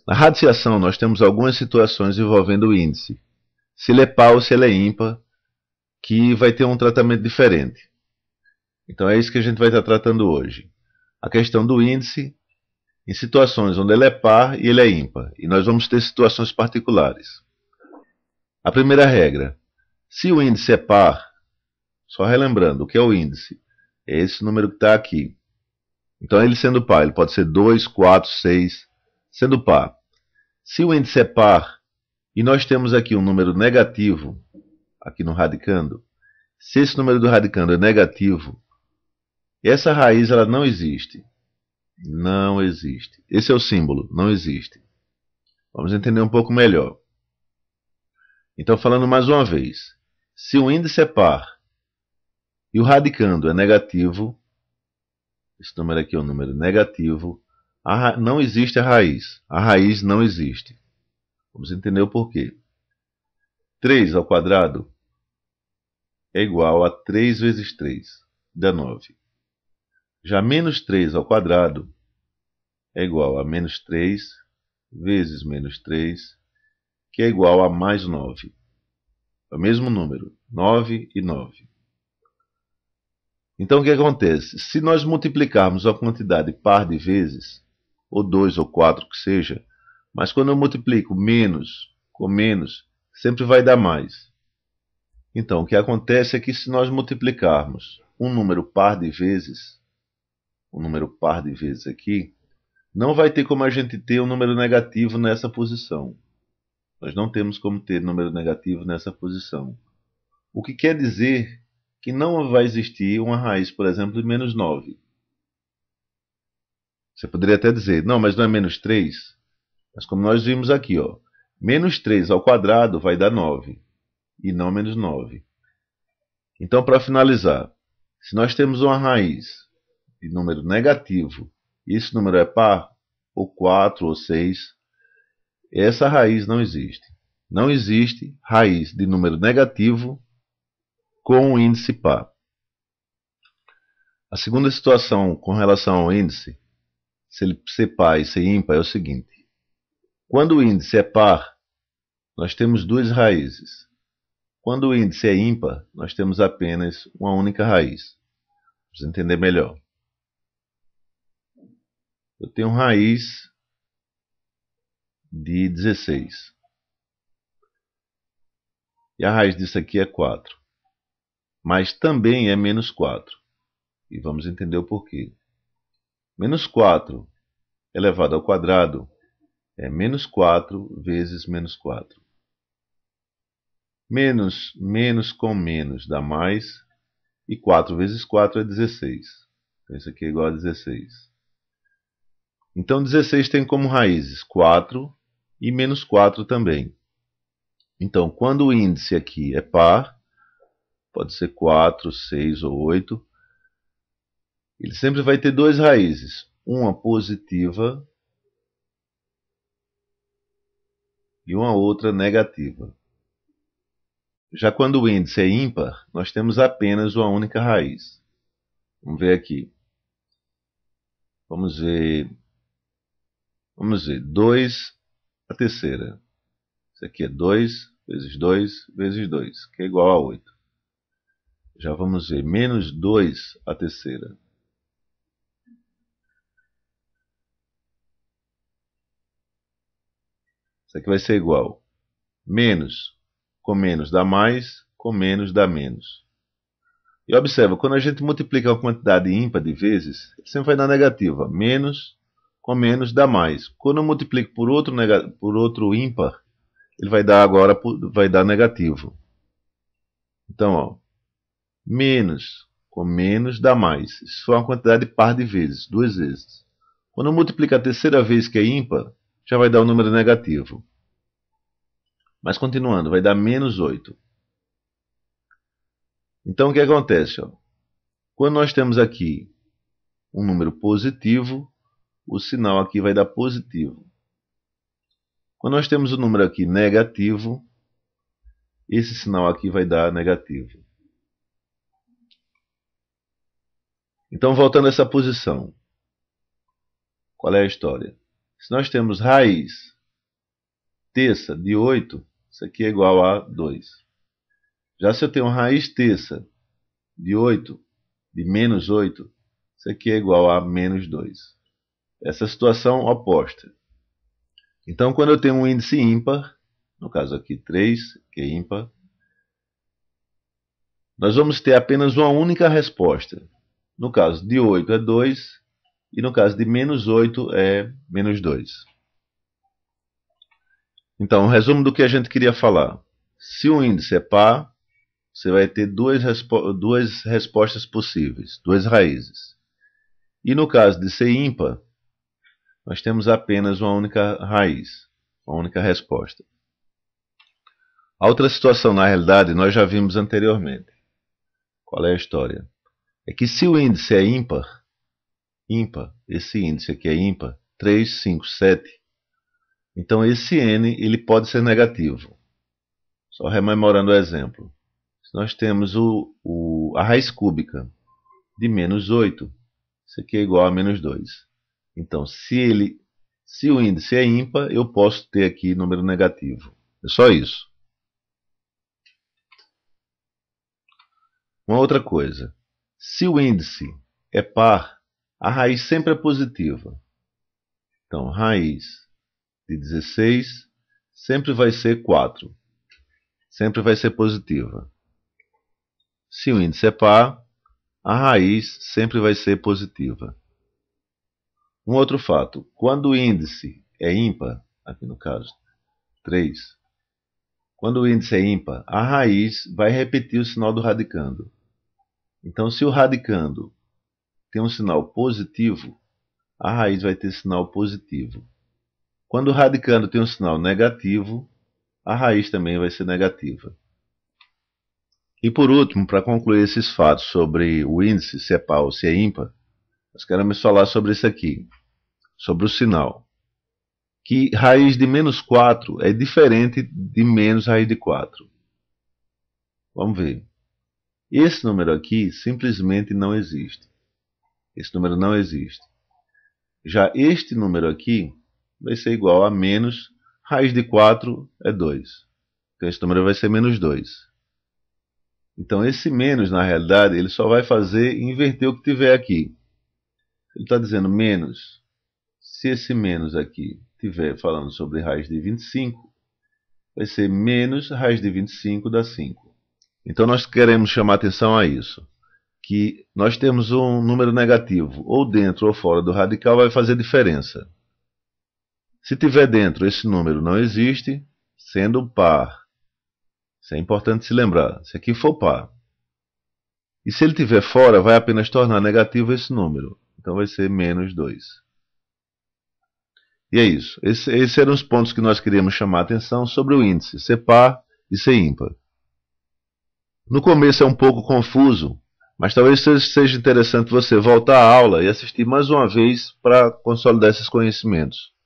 Na radiciação, nós temos algumas situações envolvendo o índice. Se ele é par ou se ele é ímpar, que vai ter um tratamento diferente. Então é isso que a gente vai estar tratando hoje. A questão do índice em situações onde ele é par e ele é ímpar. E nós vamos ter situações particulares. A primeira regra: se o índice é par, só relembrando, o que é o índice? É esse número que está aqui. Então ele sendo par, ele pode ser 2, 4, 6, sendo par. Se o índice é par e nós temos aqui um número negativo, aqui no radicando, se esse número do radicando é negativo, essa raiz ela não existe. Não existe. Esse é o símbolo, não existe. Vamos entender um pouco melhor. Então, falando mais uma vez, se o índice é par e o radicando é negativo, esse número aqui é um número negativo, não existe a raiz. A raiz não existe. Vamos entender o porquê. 3 ao quadrado é igual a 3 vezes 3, dá 9. Já menos 3 ao quadrado é igual a menos 3 vezes menos 3, que é igual a mais 9. É o mesmo número, 9 e 9. Então o que acontece? Se nós multiplicarmos a quantidade par de vezes, ou 2 ou 4 que seja, mas quando eu multiplico menos com menos, sempre vai dar mais. Então o que acontece é que se nós multiplicarmos um número par de vezes, aqui, não vai ter como a gente ter um número negativo nessa posição. Nós não temos como ter número negativo nessa posição. O que quer dizer que não vai existir uma raiz, por exemplo, de menos 9. Você poderia até dizer, não, mas não é menos 3. Mas como nós vimos aqui, ó, menos 3 ao quadrado vai dar 9, e não menos 9. Então, para finalizar, se nós temos uma raiz de número negativo, e esse número é par, ou 4 ou 6, essa raiz não existe. Não existe raiz de número negativo com um índice par. A segunda situação com relação ao índice, se ele ser par e ser ímpar, é o seguinte. Quando o índice é par, nós temos duas raízes. Quando o índice é ímpar, nós temos apenas uma única raiz. Vamos entender melhor. Eu tenho raiz de 16. E a raiz disso aqui é 4. Mas também é menos 4. E vamos entender o porquê. Menos 4 elevado ao quadrado é menos 4 vezes menos 4. Menos com menos dá mais. E 4 vezes 4 é 16. Então isso aqui é igual a 16. Então 16 tem como raízes 4 e menos 4 também. Então, quando o índice aqui é par, pode ser 4, 6 ou 8, ele sempre vai ter duas raízes. Uma positiva e uma outra negativa. Já quando o índice é ímpar, nós temos apenas uma única raiz. Vamos ver aqui. Vamos ver 2 a terceira. Isso aqui é 2 vezes 2 vezes 2, que é igual a 8. Já vamos ver menos 2 a terceira. Isso aqui vai ser igual. Menos com menos dá mais, com menos dá menos. E observa, quando a gente multiplica uma quantidade ímpar de vezes, ele sempre vai dar negativa. Menos com menos dá mais. Quando eu multiplico por outro ímpar, ele vai dar agora negativo. Então, ó, menos com menos dá mais. Isso foi uma quantidade par de vezes, duas vezes. Quando eu multiplico a terceira vez que é ímpar, já vai dar um número negativo. Mas continuando, vai dar menos 8. Então o que acontece? Ó? Quando nós temos aqui um número positivo, o sinal aqui vai dar positivo. Quando nós temos o número aqui negativo, esse sinal aqui vai dar negativo. Então, voltando a essa posição, qual é a história? Se nós temos raiz terça de 8, isso aqui é igual a 2. Já se eu tenho raiz terça de 8, de menos 8, isso aqui é igual a menos 2. Essa é a situação oposta. Então, quando eu tenho um índice ímpar, no caso aqui 3, que é ímpar, nós vamos ter apenas uma única resposta. No caso de 8 é 2, e no caso de menos 8 é menos 2. Então, o resumo do que a gente queria falar. Se o índice é par, você vai ter duas respostas possíveis, duas raízes. E no caso de ser ímpar, nós temos apenas uma única raiz, uma única resposta. A outra situação, na realidade, nós já vimos anteriormente. Qual é a história? É que se o índice é ímpar, esse índice aqui é ímpar, 3, 5, 7, então esse n ele pode ser negativo. Só rememorando o exemplo. Se nós temos a raiz cúbica de menos 8, isso aqui é igual a menos 2. Então, se o índice é ímpar, eu posso ter aqui número negativo. É só isso. Uma outra coisa. Se o índice é par, a raiz sempre é positiva. Então, raiz de 16 sempre vai ser 4. Sempre vai ser positiva. Se o índice é par, a raiz sempre vai ser positiva. Um outro fato, quando o índice é ímpar, aqui no caso 3, quando o índice é ímpar, a raiz vai repetir o sinal do radicando. Então, se o radicando tem um sinal positivo, a raiz vai ter sinal positivo. Quando o radicando tem um sinal negativo, a raiz também vai ser negativa. E por último, para concluir esses fatos sobre o índice, se é par ou se é ímpar, nós queremos falar sobre isso aqui, sobre o sinal. Que raiz de menos 4 é diferente de menos raiz de 4. Vamos ver. Esse número aqui simplesmente não existe. Esse número não existe. Já este número aqui vai ser igual a menos raiz de 4 é 2. Então esse número vai ser menos 2. Então esse menos, na realidade, ele só vai inverter o que tiver aqui. Ele está dizendo menos. Se esse menos aqui estiver falando sobre raiz de 25, vai ser menos raiz de 25 dá 5. Então nós queremos chamar atenção a isso. Que nós temos um número negativo, ou dentro ou fora do radical, vai fazer diferença. Se tiver dentro, esse número não existe, sendo par. Isso é importante se lembrar, se aqui for par. E se ele estiver fora, vai apenas tornar negativo esse número. Então vai ser menos 2. E é isso. Esses eram os pontos que nós queríamos chamar a atenção sobre o índice, ser par e ser ímpar. No começo é um pouco confuso, mas talvez seja interessante você voltar à aula e assistir mais uma vez para consolidar esses conhecimentos.